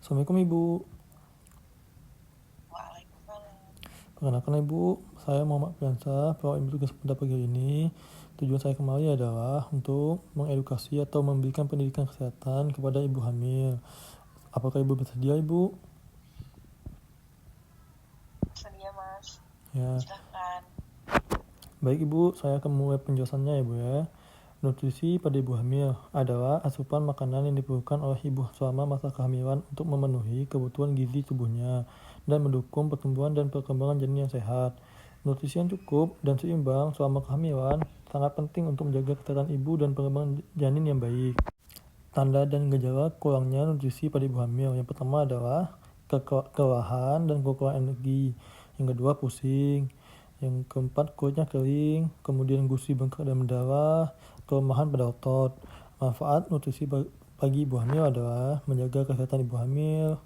Assalamualaikum Ibu. Waalaikumsalam. Perkenalkan Ibu, saya Muhammad Priyansa, pegawai Ibu tugas pada pagi ini. Tujuan saya kembali adalah untuk mengedukasi atau memberikan pendidikan kesehatan kepada ibu hamil. Apakah Ibu bersedia Ibu? Sedia, Mas. Ya, Silahkan. baik Ibu, saya akan mulai penjelasannya ya Bu ya. Nutrisi pada ibu hamil adalah asupan makanan yang diperlukan oleh ibu selama masa kehamilan untuk memenuhi kebutuhan gizi tubuhnya dan mendukung pertumbuhan dan perkembangan janin yang sehat. Nutrisi yang cukup dan seimbang selama kehamilan sangat penting untuk menjaga kesehatan ibu dan perkembangan janin yang baik. Tanda dan gejala kurangnya nutrisi pada ibu hamil. Yang pertama adalah kelelahan dan kekurangan energi. Yang kedua pusing. Yang keempat kulitnya kering, kemudian gusi bengkak dan berdarah, kelemahan pada otot. Manfaat nutrisi bagi ibu hamil adalah menjaga kesehatan ibu hamil,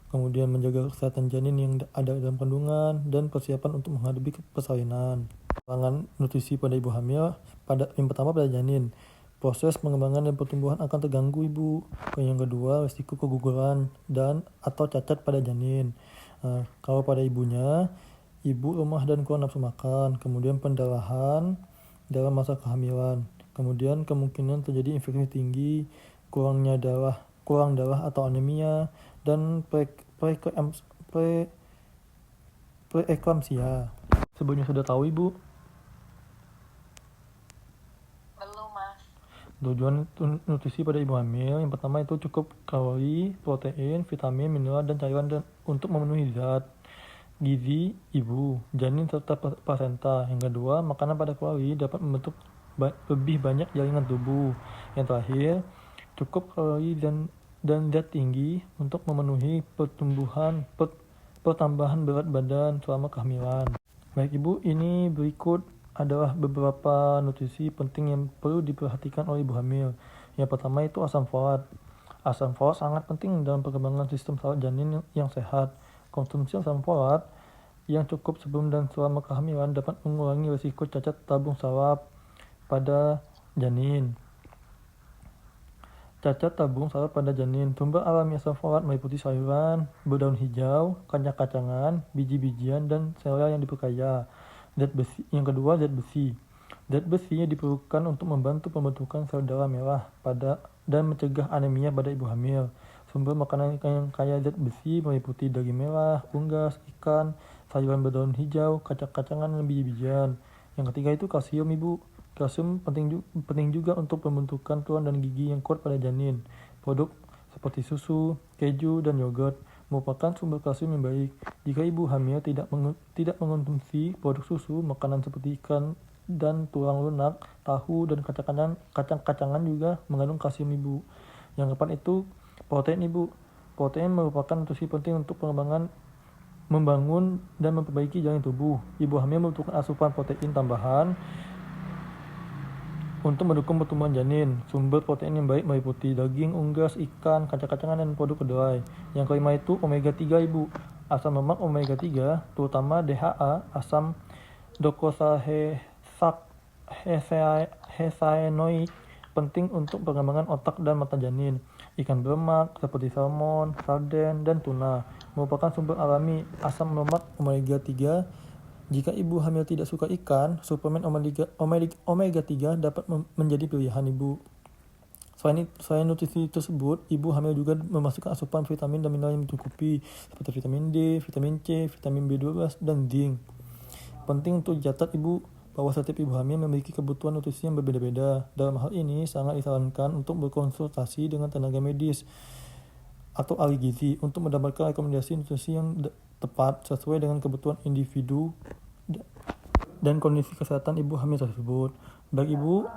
kemudian menjaga kesehatan janin yang ada dalam kandungan, dan persiapan untuk menghadapi persalinan. Kekurangan nutrisi pada ibu hamil, yang pertama pada janin. Proses pengembangan dan pertumbuhan akan terganggu ibu. Yang kedua, risiko keguguran dan atau cacat pada janin. Kalau pada ibunya, ibu lemah dan kurang nafsu makan, kemudian pendarahan dalam masa kehamilan, kemudian kemungkinan terjadi infeksi tinggi, kurang darah atau anemia, dan preeklamsia. Sebelumnya sudah tahu Ibu? Belum, Mas. Tujuan nutrisi pada ibu hamil, yang pertama itu cukup kalori, protein, vitamin, mineral, dan cairan untuk memenuhi zat gizi ibu, janin, serta plasenta. Yang kedua, makanan pada kalori dapat membentuk lebih banyak jaringan tubuh. Yang terakhir, cukup kalori dan zat tinggi untuk memenuhi pertambahan berat badan selama kehamilan. Baik Ibu, ini berikut adalah beberapa nutrisi penting yang perlu diperhatikan oleh ibu hamil. Yang pertama itu asam folat. Asam folat sangat penting dalam perkembangan sistem saraf janin yang sehat. Konsumsi asam folat yang cukup sebelum dan selama kehamilan dapat mengurangi risiko cacat tabung saraf pada janin. Cacat tabung saraf pada janin. Sumber alami asam folat meliputi sayuran, berdaun hijau, kacang-kacangan, biji-bijian, dan sereal yang diperkaya. Yang kedua, zat besi. Zat besi diperlukan untuk membantu pembentukan sel darah merah dan mencegah anemia pada ibu hamil. Sumber makanan yang kaya zat besi meliputi daging merah, unggas, ikan, sayuran berdaun hijau, kacang-kacangan, dan biji-bijian. Yang ketiga itu kalsium Ibu. Kalsium penting juga untuk pembentukan tulang dan gigi yang kuat pada janin. Produk seperti susu, keju, dan yogurt merupakan sumber kalsium yang baik. Jika ibu hamil tidak mengonsumsi produk susu, makanan seperti ikan dan tulang lunak, tahu, dan kacang-kacangan juga mengandung kalsium Ibu. Yang keempat itu protein Ibu. Protein merupakan nutrisi penting untuk membangun dan memperbaiki janin tubuh. Ibu hamil membutuhkan asupan protein tambahan untuk mendukung pertumbuhan janin. Sumber protein yang baik meliputi daging, unggas, ikan, kacang-kacangan, dan produk kedelai. Yang kelima itu omega 3 Ibu. Asam lemak omega 3, terutama DHA, asam docosahexaenoid, penting untuk perkembangan otak dan mata janin. Ikan berlemak seperti salmon, sarden, dan tuna merupakan sumber alami asam lemak omega 3. Jika ibu hamil tidak suka ikan, suplemen omega 3 dapat menjadi pilihan ibu. Selain nutrisi tersebut, ibu hamil juga memasukkan asupan vitamin dan mineral yang mencukupi, seperti vitamin D, vitamin C, vitamin B12, dan zinc. Penting untuk dicatat ibu bahwa setiap ibu hamil memiliki kebutuhan nutrisi yang berbeda-beda. Dalam hal ini, sangat disarankan untuk berkonsultasi dengan tenaga medis atau ahli gizi untuk mendapatkan rekomendasi nutrisi yang tepat sesuai dengan kebutuhan individu dan kondisi kesehatan ibu hamil tersebut. Baik Ibu,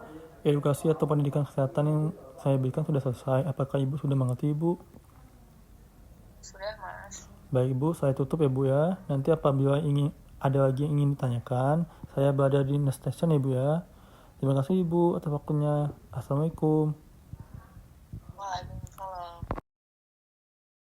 edukasi atau pendidikan kesehatan yang saya berikan sudah selesai. Apakah Ibu sudah mengerti Ibu? Sudah, Mas. Baik Ibu, saya tutup ya Bu ya. Nanti apabila ada lagi yang ingin ditanyakan, saya berada di next station ya Bu ya. Terima kasih Ibu atas waktunya. Assalamualaikum.